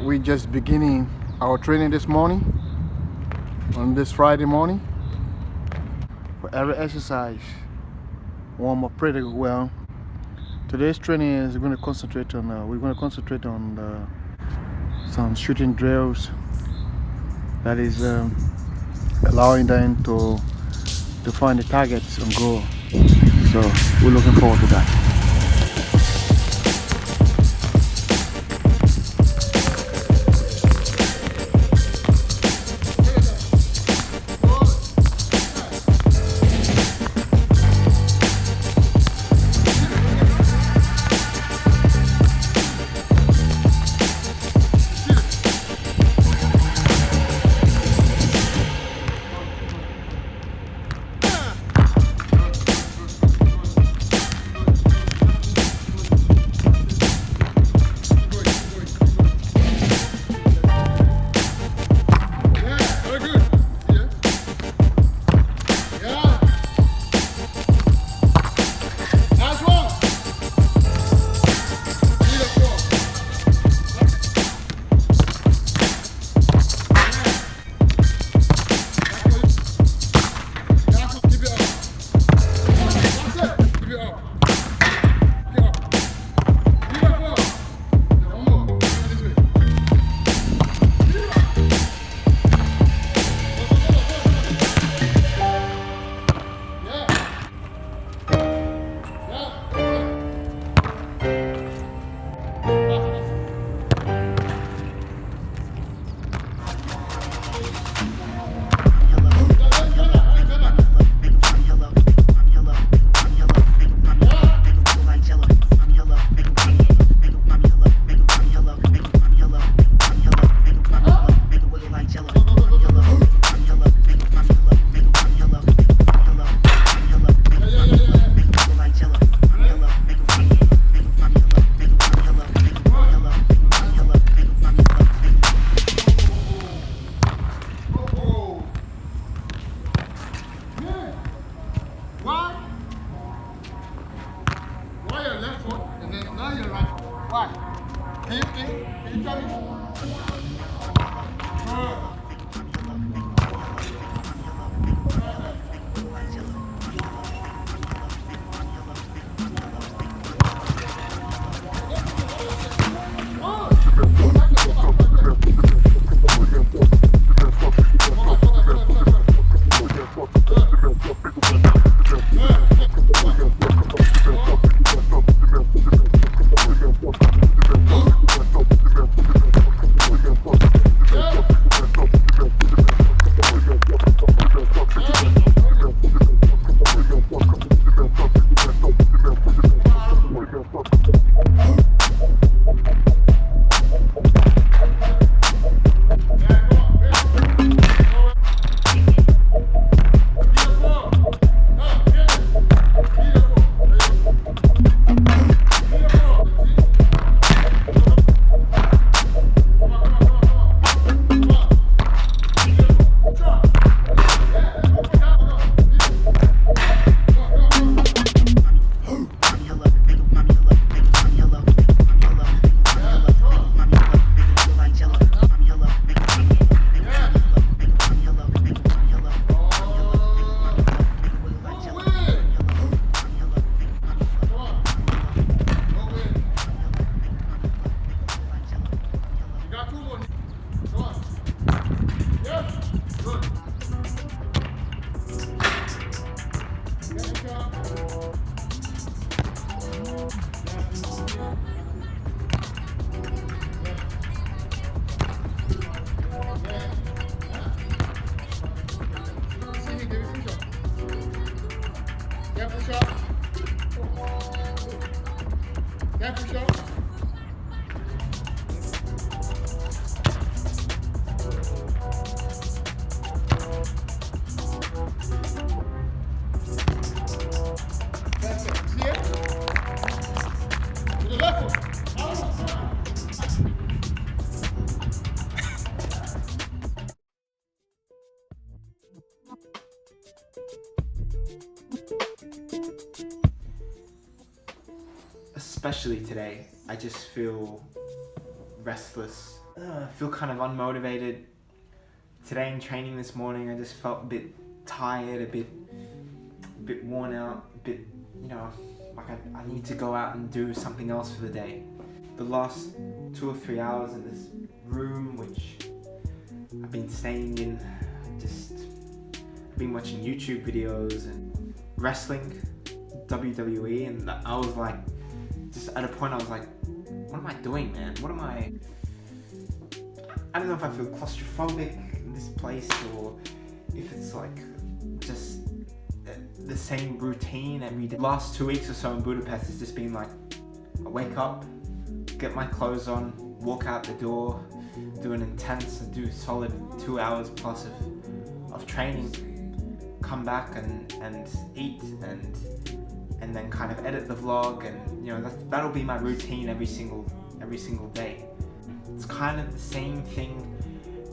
We're just beginning our training this morning, on this Friday morning. For every exercise, warm up pretty well. Today's training is going to concentrate on. We're going to concentrate on some shooting drills. That is allowing them to find the targets and goal. So we're looking forward to that. Why your left foot and then now your right foot? Why? Can you think? Can you tell me? Especially today, I just feel restless I feel kind of unmotivated. Today in training this morning, I just felt a bit tired, a bit worn out, a bit, you know, like I need to go out and do something else for the day. The last 2 or 3 hours in this room, which I've been staying in, I've been watching YouTube videos and wrestling, WWE, and I was like, just at a point I was like, what am I doing, man? I don't know if I feel claustrophobic in this place or if it's like just the same routine every day. Last 2 weeks or so in Budapest has just been like, I wake up, get my clothes on, walk out the door, do solid 2 hours plus of training, come back and eat and then kind of edit the vlog, and you know that'll be my routine every single day. It's kind of the same thing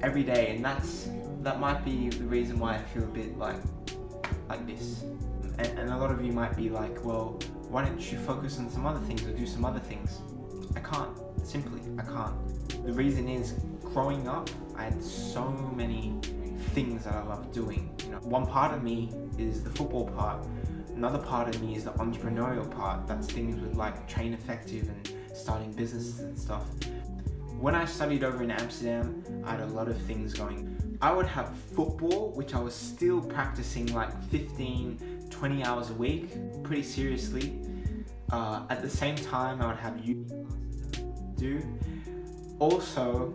every day, and that might be the reason why I feel a bit like this. And a lot of you might be like, well, why don't you focus on some other things or do some other things? I can't. Simply, I can't. The reason is, growing up, I had so many things that I love doing. You know, one part of me is the football part. Another part of me is the entrepreneurial part. That's things with like Train Effective and starting businesses and stuff. When I studied over in Amsterdam, I had a lot of things going. I would have football, which I was still practicing like 15, 20 hours a week, pretty seriously. At the same time, I would have uni classes that I would do. Also,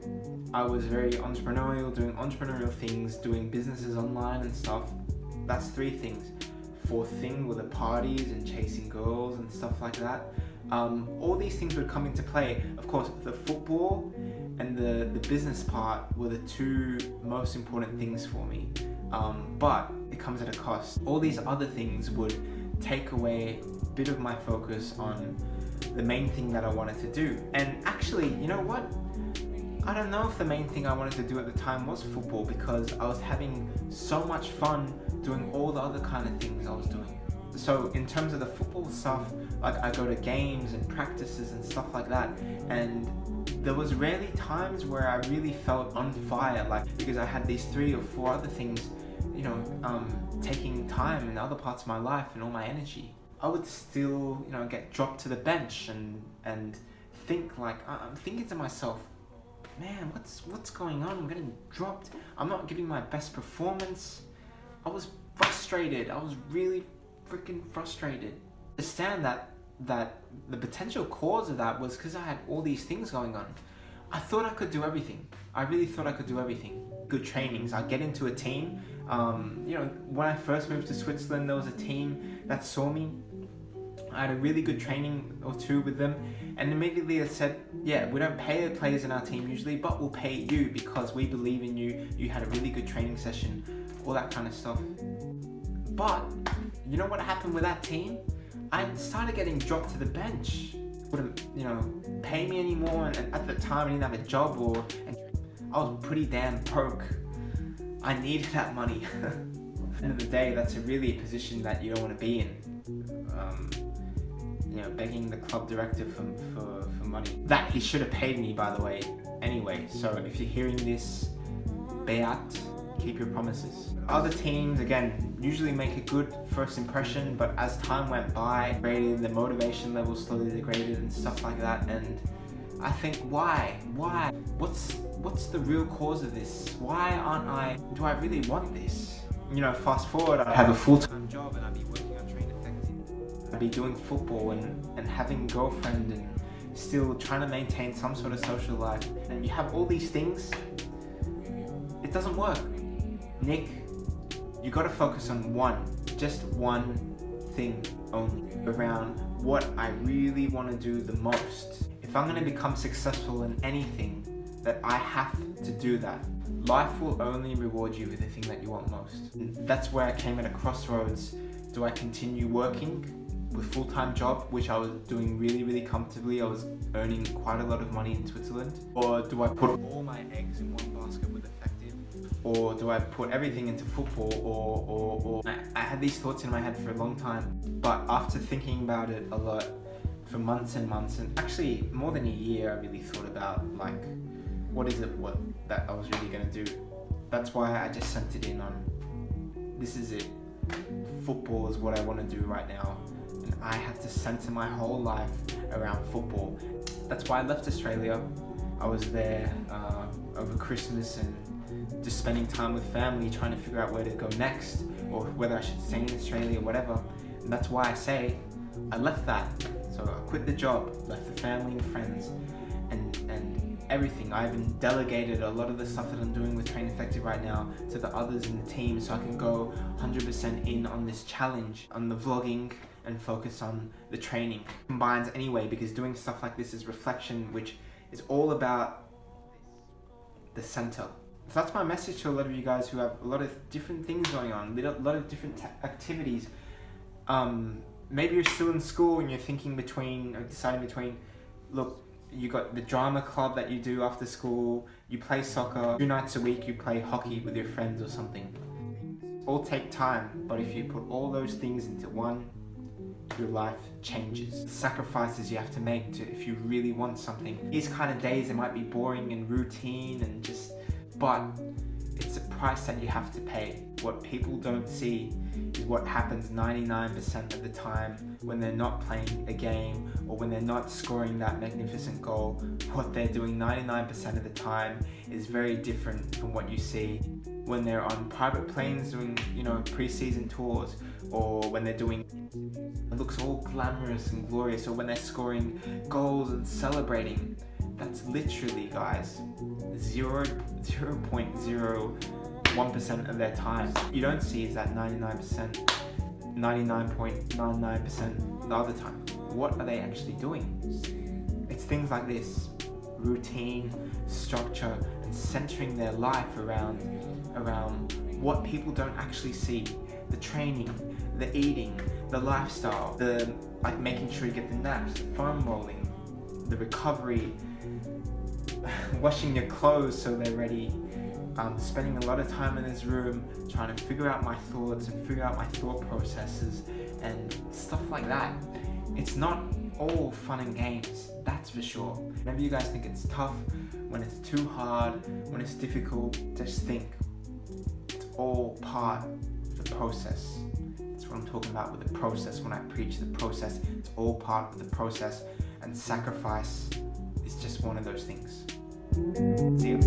I was very entrepreneurial, doing entrepreneurial things, doing businesses online and stuff. That's 3 things. 4th thing were the parties and chasing girls and stuff like that. All these things would come into play. Of course, the football and the business part were the 2 most important things for me. But it comes at a cost. All these other things would take away a bit of my focus on the main thing that I wanted to do. And actually, you know what? I don't know if the main thing I wanted to do at the time was football, because I was having so much fun doing all the other kind of things I was doing. So in terms of the football stuff, like I go to games and practices and stuff like that, and there was rarely times where I really felt on fire, like because I had these 3 or 4 other things, you know, taking time in other parts of my life and all my energy. I would still, you know, get dropped to the bench and think like, I'm thinking to myself, man, what's going on? I'm getting dropped. I'm not giving my best performance. I was frustrated. I was really freaking frustrated. Understand that the potential cause of that was because I had all these things going on. I thought I could do everything. I really thought I could do everything. Good trainings. I'd get into a team. You know, when I first moved to Switzerland, there was a team that saw me. I had a really good training or 2 with them, and immediately they said, yeah, we don't pay the players in our team usually, but we'll pay you because we believe in you. You had a really good training session, all that kind of stuff. But you know what happened with that team? I started getting dropped to the bench. Wouldn't, you know, pay me anymore, and at the time I didn't have a job, and I was pretty damn broke. I needed that money. At the end of the day, that's a really position that you don't want to be in. You know, begging the club director for money. That he should have paid me, by the way, anyway. So if you're hearing this, Beat, keep your promises. Other teams, again, usually make a good first impression, but as time went by, the motivation level slowly degraded and stuff like that, and I think, why? What's the real cause of this? Do I really want this? You know, fast forward, I have a full-time job and I'd be working on Train Effective. I'd be doing football and having a girlfriend and still trying to maintain some sort of social life. And you have all these things, it doesn't work. Nick, you gotta focus on just one thing only, around what I really wanna do the most. If I'm gonna become successful in anything, that I have to do that. Life will only reward you with the thing that you want most. That's where I came at a crossroads. Do I continue working with full-time job, which I was doing really, really comfortably? I was earning quite a lot of money in Switzerland. Or do I put all my eggs in one basket with Effective? Or do I put everything into football? Or I had these thoughts in my head for a long time. But after thinking about it a lot, for months and months, and actually more than a year, I really thought about like, what is it that I was really going to do. That's why I just sent it in on, this is it. Football is what I want to do right now. And I had to center my whole life around football. That's why I left Australia. I was there over Christmas and just spending time with family, trying to figure out where to go next, or whether I should stay in Australia or whatever. And that's why I say I left that. So I quit the job, left the family and friends, and everything. I even delegated a lot of the stuff that I'm doing with Train Effective right now to the others in the team, so I can go 100% in on this challenge, on the vlogging, and focus on the training. Combines anyway, because doing stuff like this is reflection, which is all about the center. So that's my message to a lot of you guys who have a lot of different things going on, a lot of different activities. Maybe you're still in school and you're thinking deciding between, look, you got the drama club that you do after school, you play soccer, 2 nights a week you play hockey with your friends or something. All take time, but if you put all those things into one, your life changes. The sacrifices you have to make if you really want something. These kind of days, it might be boring and routine and but it's a price that you have to pay. What people don't see is what happens 99% of the time when they're not playing a game or when they're not scoring that magnificent goal. What they're doing 99% of the time is very different from what you see when they're on private planes doing, pre-season tours, or when they're doing, it looks all glamorous and glorious, or when they're scoring goals and celebrating. That's literally, guys, 0.01% of their time. You don't see is that 99.99% the other time. What are they actually doing? It's things like this: routine, structure, and centering their life around what people don't actually see. The training, the eating, the lifestyle, the making sure you get the naps, the foam rolling, the recovery, washing your clothes so they're ready, spending a lot of time in this room trying to figure out my thoughts and figure out my thought processes and stuff like that. It's not all fun and games, that's for sure. Whenever you guys think it's tough, when it's too hard, when it's difficult, just think it's all part of the process. That's what I'm talking about with the process. When I preach the process, it's all part of the process, and sacrifice is just one of those things. See you.